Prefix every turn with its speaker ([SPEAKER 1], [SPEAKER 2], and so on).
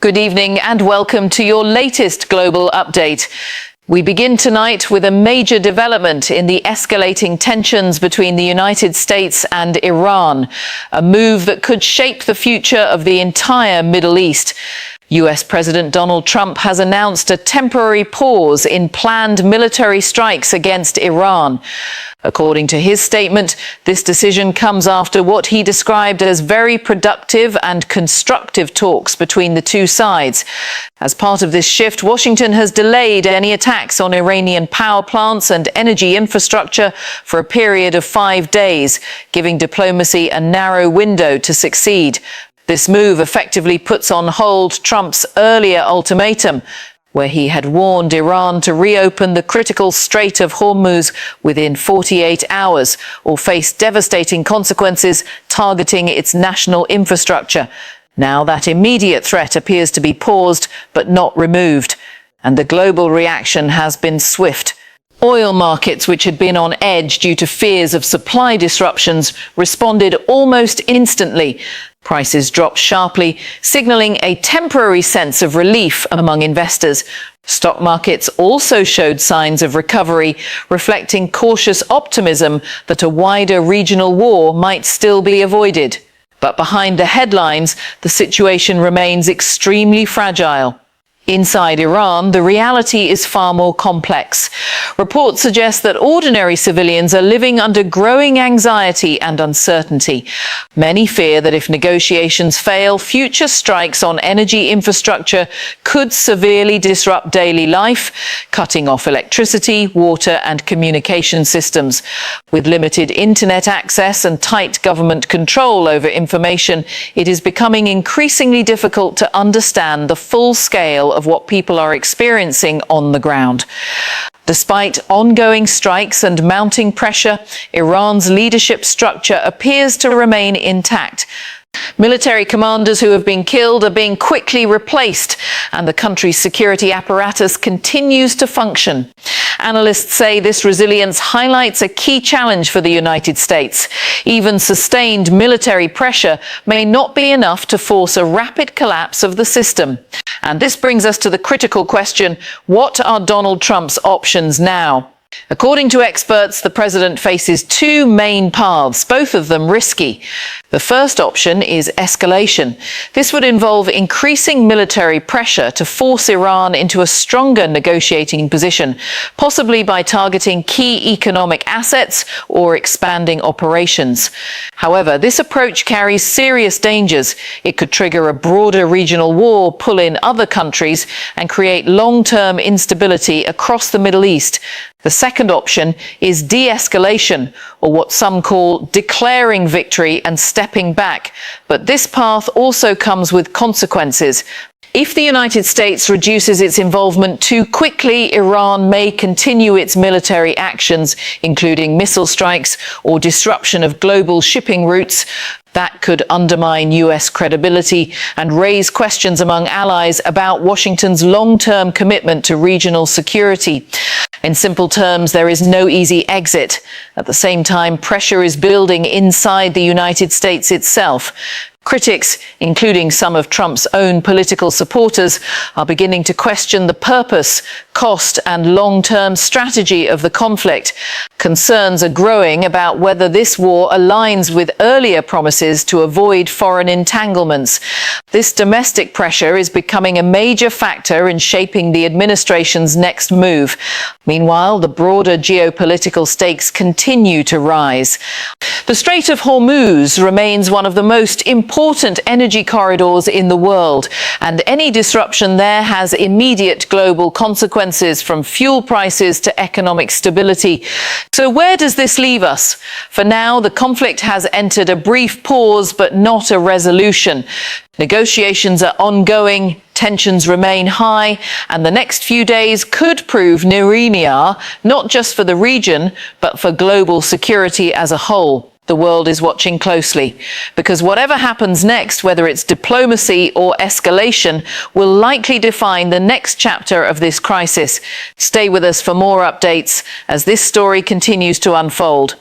[SPEAKER 1] Good evening and welcome to your latest global update. We begin tonight with a major development in the escalating tensions between the United States and Iran, a move that could shape the future of the entire Middle East. US President Donald Trump has announced a temporary pause in planned military strikes against Iran. According to his statement, this decision comes after what he described as very productive and constructive talks between the two sides. As part of this shift, Washington has delayed any attacks on Iranian power plants and energy infrastructure for a period of 5 days, giving diplomacy a narrow window to succeed. This move effectively puts on hold Trump's earlier ultimatum, where he had warned Iran to reopen the critical Strait of Hormuz within 48 hours or face devastating consequences targeting its national infrastructure. Now that immediate threat appears to be paused but not removed, and the global reaction has been swift. Oil markets, which had been on edge due to fears of supply disruptions, responded almost instantly. Prices dropped sharply, signaling a temporary sense of relief among investors. Stock markets also showed signs of recovery, reflecting cautious optimism that a wider regional war might still be avoided. But behind the headlines, the situation remains extremely fragile. Inside Iran, the reality is far more complex. Reports suggest that ordinary civilians are living under growing anxiety and uncertainty. Many fear that if negotiations fail, future strikes on energy infrastructure could severely disrupt daily life, cutting off electricity, water and communication systems. With limited internet access and tight government control over information, it is becoming increasingly difficult to understand the full scale of what people are experiencing on the ground. Despite ongoing strikes and mounting pressure, Iran's leadership structure appears to remain intact. Military commanders who have been killed are being quickly replaced, and the country's security apparatus continues to function. Analysts say this resilience highlights a key challenge for the United States. Even sustained military pressure may not be enough to force a rapid collapse of the system. And this brings us to the critical question: what are Donald Trump's options now? According to experts, the president faces two main paths, both of them risky. The first option is escalation. This would involve increasing military pressure to force Iran into a stronger negotiating position, possibly by targeting key economic assets or expanding operations. However, this approach carries serious dangers. It could trigger a broader regional war, pull in other countries, and create long-term instability across the Middle East. The second option is de-escalation, or what some call declaring victory and stepping back. But this path also comes with consequences. If the United States reduces its involvement too quickly, Iran may continue its military actions, including missile strikes or disruption of global shipping routes. That could undermine US credibility and raise questions among allies about Washington's long-term commitment to regional security. In simple terms, there is no easy exit. At the same time, pressure is building inside the United States itself. Critics, including some of Trump's own political supporters, are beginning to question the purpose, cost and long-term strategy of the conflict. Concerns are growing about whether this war aligns with earlier promises to avoid foreign entanglements. This domestic pressure is becoming a major factor in shaping the administration's next move. Meanwhile, the broader geopolitical stakes continue to rise. The Strait of Hormuz remains one of the most important energy corridors in the world, and any disruption there has immediate global consequences, from fuel prices to economic stability. So where does this leave us? For now, the conflict has entered a brief pause, but not a resolution. Negotiations are ongoing, tensions remain high, and the next few days could prove niriniar, not just for the region, but for global security as a whole. The world is watching closely, because whatever happens next, whether it's diplomacy or escalation, will likely define the next chapter of this crisis. Stay with us for more updates as this story continues to unfold.